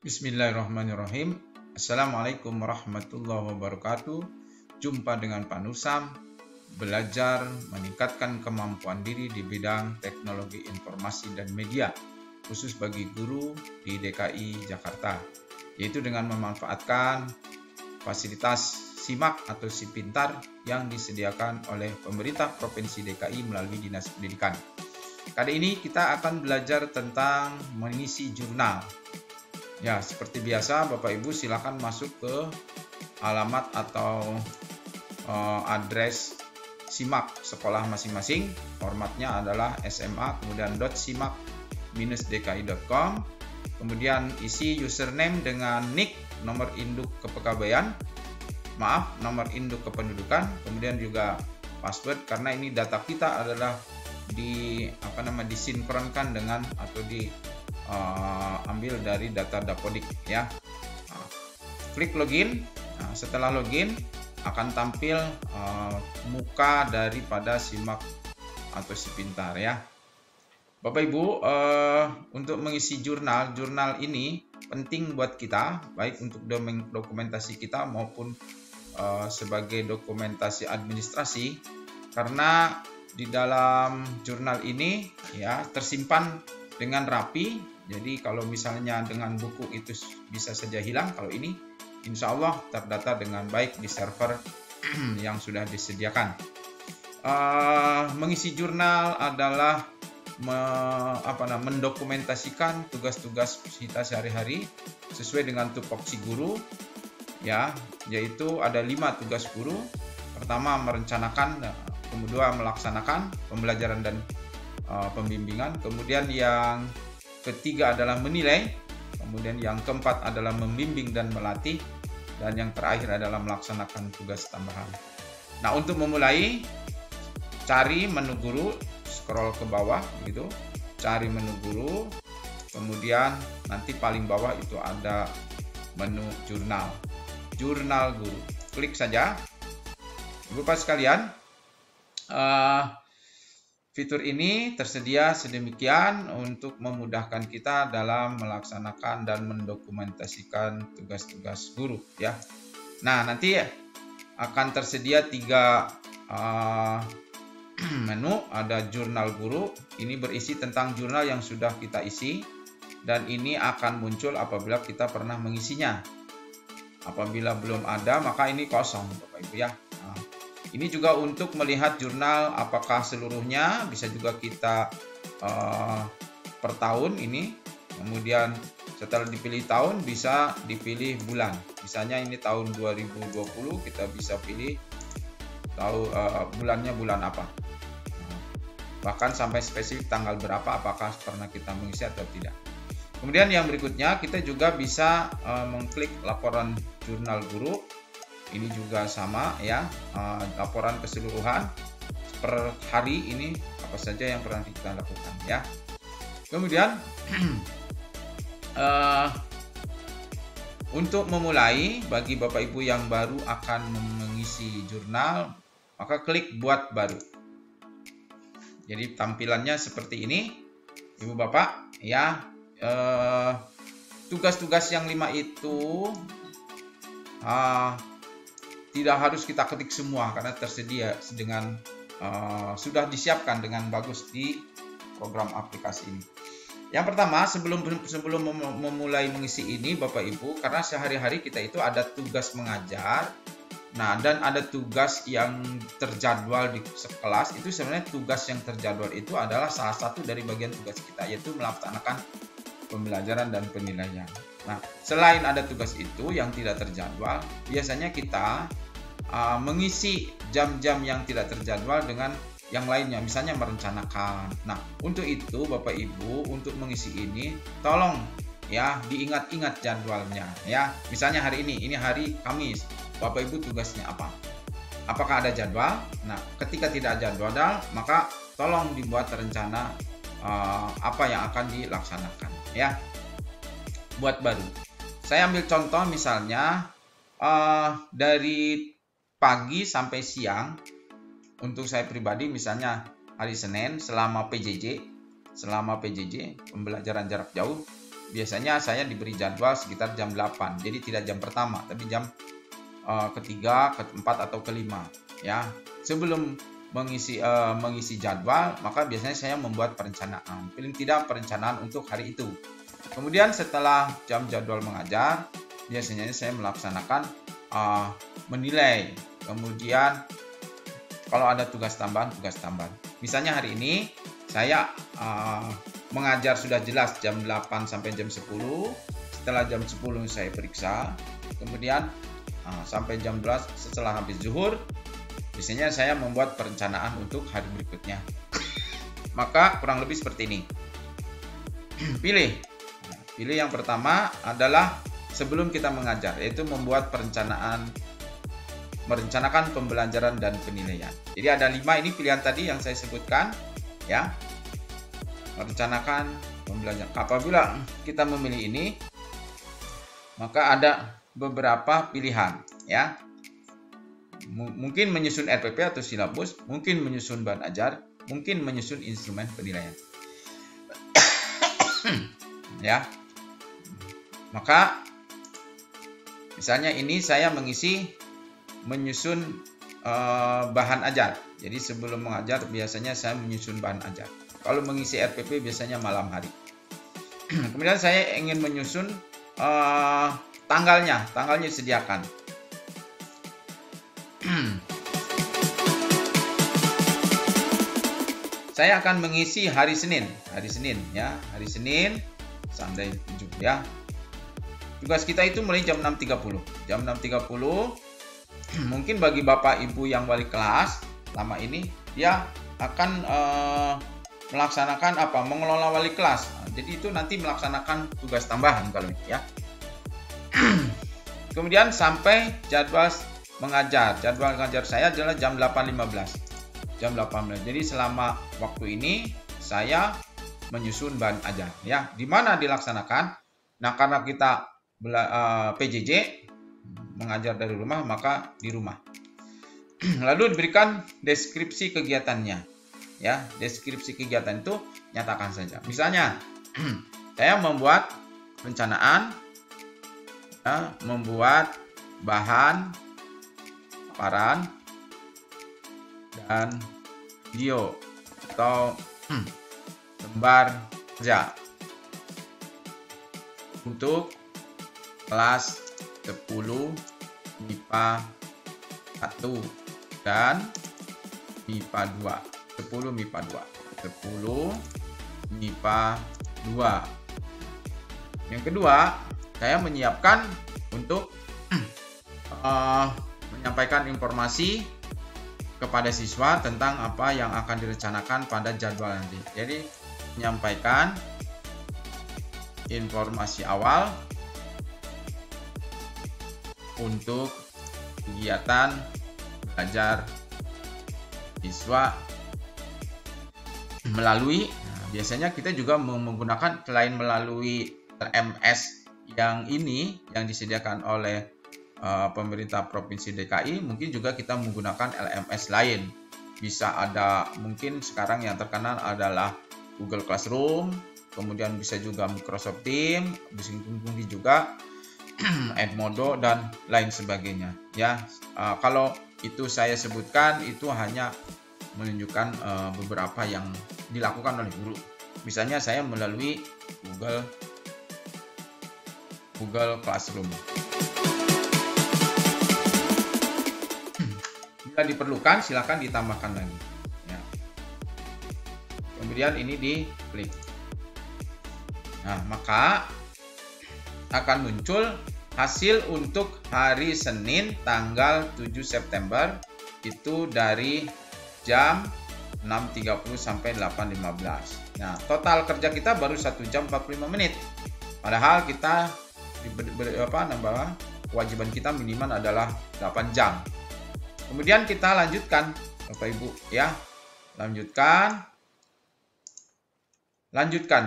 Bismillahirrahmanirrahim. Assalamualaikum warahmatullahi wabarakatuh. Jumpa dengan Pak Nusam, belajar meningkatkan kemampuan diri di bidang teknologi informasi dan media, khusus bagi guru di DKI Jakarta, yaitu dengan memanfaatkan fasilitas SIMAK atau Si Pintar yang disediakan oleh pemerintah Provinsi DKI melalui Dinas Pendidikan. Kali ini kita akan belajar tentang mengisi jurnal. Ya, seperti biasa Bapak Ibu silakan masuk ke alamat atau address SIMAK sekolah masing-masing. Formatnya adalah SMA, kemudian .simak-dki.com. Kemudian isi username dengan nick, nomor induk kepegawaian, nomor induk kependudukan, kemudian juga password, karena ini data kita adalah disinkronkan dengan atau ambil dari data Dapodik ya. Klik login. Setelah login akan tampil muka daripada SIMAK atau Si Pintar ya. Bapak Ibu, untuk mengisi jurnal ini penting buat kita, baik untuk dokumentasi kita maupun sebagai dokumentasi administrasi, karena di dalam jurnal ini ya tersimpan dengan rapi. Jadi kalau misalnya dengan buku itu bisa saja hilang, kalau ini insya Allah terdata dengan baik di server yang sudah disediakan. Mengisi jurnal adalah mendokumentasikan tugas-tugas kita sehari-hari sesuai dengan tupoksi guru ya, yaitu ada 5 tugas guru. Pertama, merencanakan, kedua melaksanakan pembelajaran dan pembimbingan, kemudian yang ketiga adalah menilai, kemudian yang keempat adalah membimbing dan melatih, dan yang terakhir adalah melaksanakan tugas tambahan. Nah, untuk memulai, cari menu guru, scroll ke bawah gitu, cari menu guru, kemudian nanti paling bawah itu ada menu jurnal guru, klik saja. Bapak sekalian, fitur ini tersedia sedemikian untuk memudahkan kita dalam melaksanakan dan mendokumentasikan tugas-tugas guru ya. Nah, nanti akan tersedia 3 menu. Ada jurnal guru, ini berisi tentang jurnal yang sudah kita isi, dan ini akan muncul apabila kita pernah mengisinya. Apabila belum ada, maka ini kosong Bapak Ibu ya. Ini juga untuk melihat jurnal apakah seluruhnya, bisa juga kita per tahun ini. Kemudian setelah dipilih tahun bisa dipilih bulan. Misalnya ini tahun 2020, kita bisa pilih bulannya bulan apa. Bahkan sampai spesifik tanggal berapa, apakah pernah kita mengisi atau tidak. Kemudian yang berikutnya kita juga bisa mengklik laporan jurnal guru. Ini juga sama ya, laporan keseluruhan per hari ini apa saja yang pernah kita lakukan ya. Kemudian untuk memulai, bagi Bapak Ibu yang baru akan mengisi jurnal, maka klik buat baru. Jadi tampilannya seperti ini Ibu Bapak ya. Tugas-tugas yang 5 itu tidak harus kita ketik semua, karena tersedia dengan sudah disiapkan dengan bagus di program aplikasi ini. Yang pertama, sebelum memulai mengisi ini Bapak Ibu, karena sehari-hari kita itu ada tugas mengajar, nah dan ada tugas yang terjadwal di sekelas. Itu sebenarnya tugas yang terjadwal itu adalah salah satu dari bagian tugas kita, yaitu melaksanakan pembelajaran dan penilaian. Nah, selain ada tugas itu yang tidak terjadwal, biasanya kita mengisi jam-jam yang tidak terjadwal dengan yang lainnya, misalnya merencanakan. Nah, untuk itu Bapak Ibu, untuk mengisi ini tolong ya diingat-ingat jadwalnya ya. Misalnya hari ini hari Kamis, Bapak Ibu tugasnya apa? Apakah ada jadwal? Nah, ketika tidak ada jadwal, maka tolong dibuat rencana apa yang akan dilaksanakan ya. Buat baru. Saya ambil contoh misalnya dari pagi sampai siang. Untuk saya pribadi misalnya hari Senin selama PJJ pembelajaran jarak jauh, biasanya saya diberi jadwal sekitar jam 8. Jadi tidak jam pertama, tapi jam ketiga, keempat atau kelima ya. Sebelum mengisi jadwal, maka biasanya saya membuat perencanaan. Paling tidak perencanaan untuk hari itu. Kemudian setelah jam jadwal mengajar, biasanya saya melaksanakan menilai. Kemudian kalau ada tugas tambahan. Misalnya hari ini saya mengajar sudah jelas jam 8 sampai jam 10. Setelah jam 10 saya periksa. Kemudian sampai jam 12 setelah habis zuhur, biasanya saya membuat perencanaan untuk hari berikutnya. Maka kurang lebih seperti ini. Pilih yang pertama adalah sebelum kita mengajar, yaitu membuat merencanakan pembelajaran dan penilaian. Jadi ada 5 ini pilihan tadi yang saya sebutkan ya. Merencanakan pembelajaran. Apabila kita memilih ini, maka ada beberapa pilihan ya. Mungkin menyusun RPP atau silabus, mungkin menyusun bahan ajar, mungkin menyusun instrumen penilaian. Ya. Maka misalnya ini saya menyusun bahan ajar. Jadi sebelum mengajar biasanya saya menyusun bahan ajar. Kalau mengisi RPP biasanya malam hari. Kemudian saya ingin menyusun tanggalnya disediakan. Saya akan mengisi hari Senin ya, hari Senin sampai 7 ya. Tugas kita itu mulai jam 6.30. Jam 6.30 mungkin bagi Bapak Ibu yang wali kelas lama ini dia akan melaksanakan mengelola wali kelas. Jadi itu nanti melaksanakan tugas tambahan kalau ini ya. Kemudian sampai jadwal mengajar. Jadwal mengajar saya adalah jam 8.15. Jam 18. Jadi selama waktu ini saya menyusun bahan ajar ya. Di mana dilaksanakan? Nah, karena kita PJJ mengajar dari rumah, maka di rumah. Lalu diberikan deskripsi kegiatannya ya. Deskripsi kegiatan itu nyatakan saja. Misalnya saya membuat perencanaan ya, membuat bahan paparan dan video atau lembar kerja untuk kelas 10 MIPA 1 dan MIPA 2. 10 MIPA 2. Yang kedua, saya menyiapkan untuk menyampaikan informasi kepada siswa tentang apa yang akan direncanakan pada jadwal nanti. Jadi menyampaikan informasi awal untuk kegiatan belajar siswa melalui biasanya kita juga menggunakan selain melalui LMS yang disediakan oleh pemerintah Provinsi DKI, mungkin juga kita menggunakan LMS lain. Bisa ada, mungkin sekarang yang terkenal adalah Google Classroom, kemudian bisa juga Microsoft Teams, bisa juga Edmodo dan lain sebagainya ya. Kalau itu saya sebutkan itu hanya menunjukkan beberapa yang dilakukan oleh guru. Misalnya saya melalui Google Classroom. Bila diperlukan silakan ditambahkan lagi ya. Kemudian ini diklik. Nah, maka akan muncul hasil untuk hari Senin tanggal 7 September itu dari jam 6.30 sampai 8.15. Nah, total kerja kita baru 1 jam 45 menit. Padahal kita kewajiban kita minimal adalah 8 jam. Kemudian kita lanjutkan Bapak Ibu ya. Lanjutkan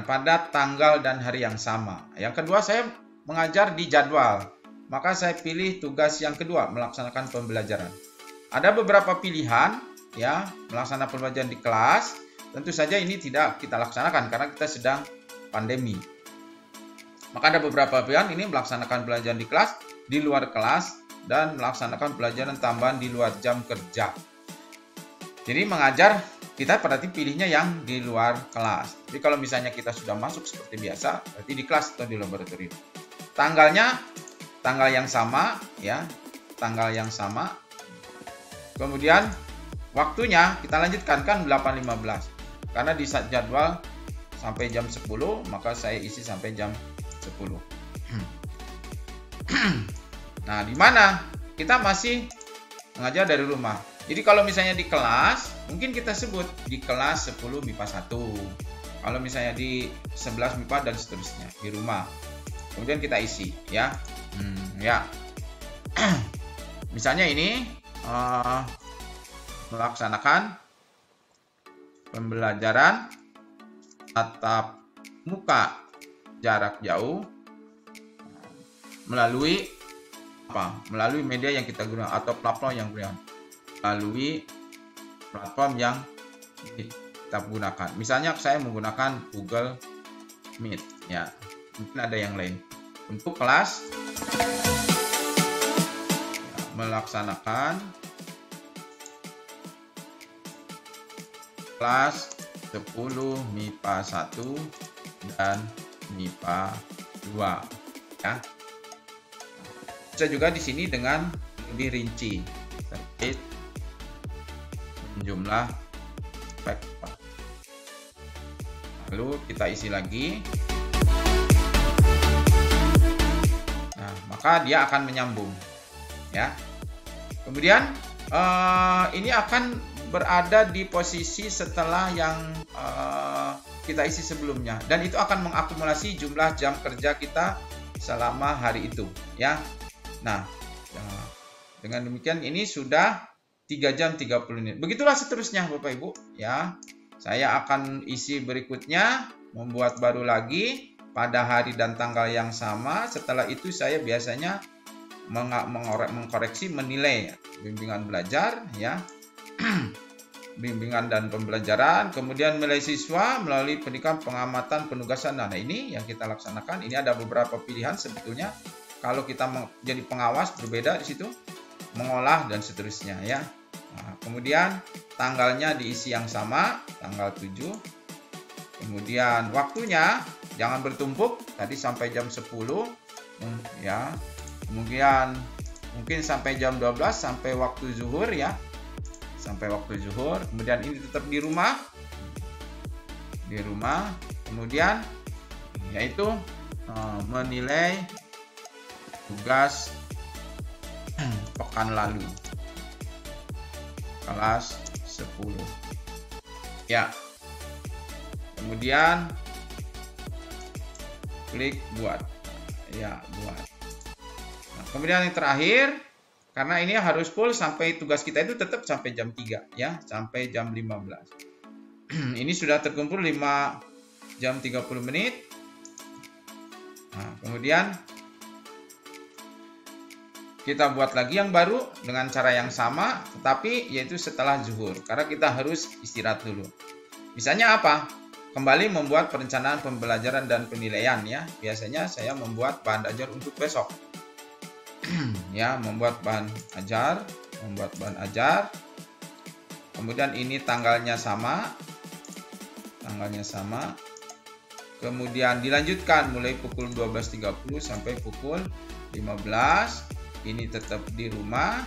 pada tanggal dan hari yang sama. Yang kedua, saya mengajar di jadwal. Maka saya pilih tugas yang kedua, melaksanakan pembelajaran. Ada beberapa pilihan ya, melaksanakan pembelajaran di kelas. Tentu saja ini tidak kita laksanakan karena kita sedang pandemi. Maka ada beberapa pilihan, ini melaksanakan pelajaran di kelas, di luar kelas, dan melaksanakan pelajaran tambahan di luar jam kerja. Jadi mengajar kita berarti pilihnya yang di luar kelas. Jadi kalau misalnya kita sudah masuk seperti biasa, berarti di kelas atau di laboratorium. Tanggalnya tanggal yang sama ya, tanggal yang sama. Kemudian waktunya kita lanjutkan kan 8.15. Karena di saat jadwal sampai jam 10, maka saya isi sampai jam 10. Nah, di mana kita masih mengajar dari rumah. Jadi kalau misalnya di kelas, mungkin kita sebut di kelas 10 MIPA 1. Kalau misalnya di 11 MIPA dan seterusnya di rumah. Kemudian kita isi ya. Ya. Misalnya ini melaksanakan pembelajaran tatap muka jarak jauh melalui melalui media yang kita gunakan atau platform yang gunakan, melalui platform yang kita gunakan. Misalnya saya menggunakan Google Meet ya, mungkin ada yang lain. Untuk kelas ya, melaksanakan kelas 10 MIPA 1 dan MIPA 2 ya. Bisa juga di sini dengan lebih rinci terkait jumlah faktor. Lalu kita isi lagi. Nah, maka dia akan menyambung ya. Kemudian ini akan berada di posisi setelah yang kita isi sebelumnya, dan itu akan mengakumulasi jumlah jam kerja kita selama hari itu ya. Nah, dengan demikian ini sudah 3 jam 30 menit. Begitulah seterusnya Bapak Ibu ya. Saya akan isi berikutnya, membuat baru lagi pada hari dan tanggal yang sama. Setelah itu saya biasanya mengkoreksi, menilai bimbingan belajar ya. Bimbingan dan pembelajaran, kemudian nilai siswa melalui pendidikan, pengamatan, penugasan. Nah, ini yang kita laksanakan. Ini ada beberapa pilihan sebetulnya. Kalau kita menjadi pengawas berbeda di situ, mengolah dan seterusnya ya. Nah, kemudian tanggalnya diisi yang sama, tanggal 7. Kemudian waktunya jangan bertumpuk, tadi sampai jam 10 ya. Kemudian mungkin sampai jam 12 sampai waktu zuhur ya. Sampai waktu zuhur. Kemudian ini tetap di rumah. Di rumah. Kemudian yaitu menilai tugas pekan lalu kelas 10 ya. Kemudian klik buat ya, buat. Nah, kemudian yang terakhir, karena ini harus full sampai tugas kita itu tetap sampai jam 3 ya, sampai jam 15. Ini sudah terkumpul 5 jam 30 menit. Nah, kemudian kita buat lagi yang baru dengan cara yang sama, tetapi yaitu setelah zuhur, karena kita harus istirahat dulu. Misalnya apa? Kembali membuat perencanaan pembelajaran dan penilaian ya. Biasanya saya membuat bahan ajar untuk besok. Ya, membuat bahan ajar. Kemudian ini tanggalnya sama. Kemudian dilanjutkan mulai pukul 12.30 sampai pukul 15. Ini tetap di rumah.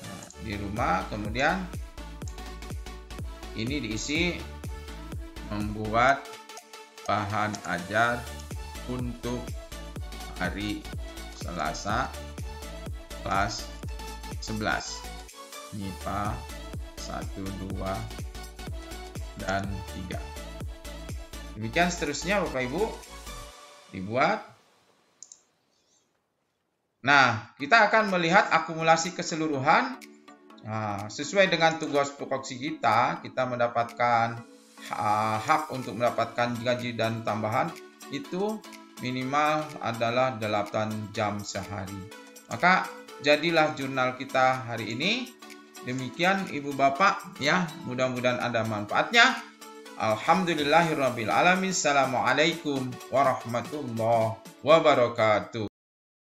Nah, di rumah. Kemudian ini diisi membuat bahan ajar untuk hari Selasa kelas 11 MIPA 1, 2 dan 3. Demikian seterusnya Bapak Ibu dibuat. Nah, kita akan melihat akumulasi keseluruhan. Nah, sesuai dengan tugas tupoksi kita mendapatkan hak untuk mendapatkan gaji dan tambahan itu minimal adalah 8 jam sehari. Maka jadilah jurnal kita hari ini. Demikian Ibu Bapak ya, mudah-mudahan ada manfaatnya. Alhamdulillahirabbil alamin. Assalamualaikum warahmatullahi wabarakatuh.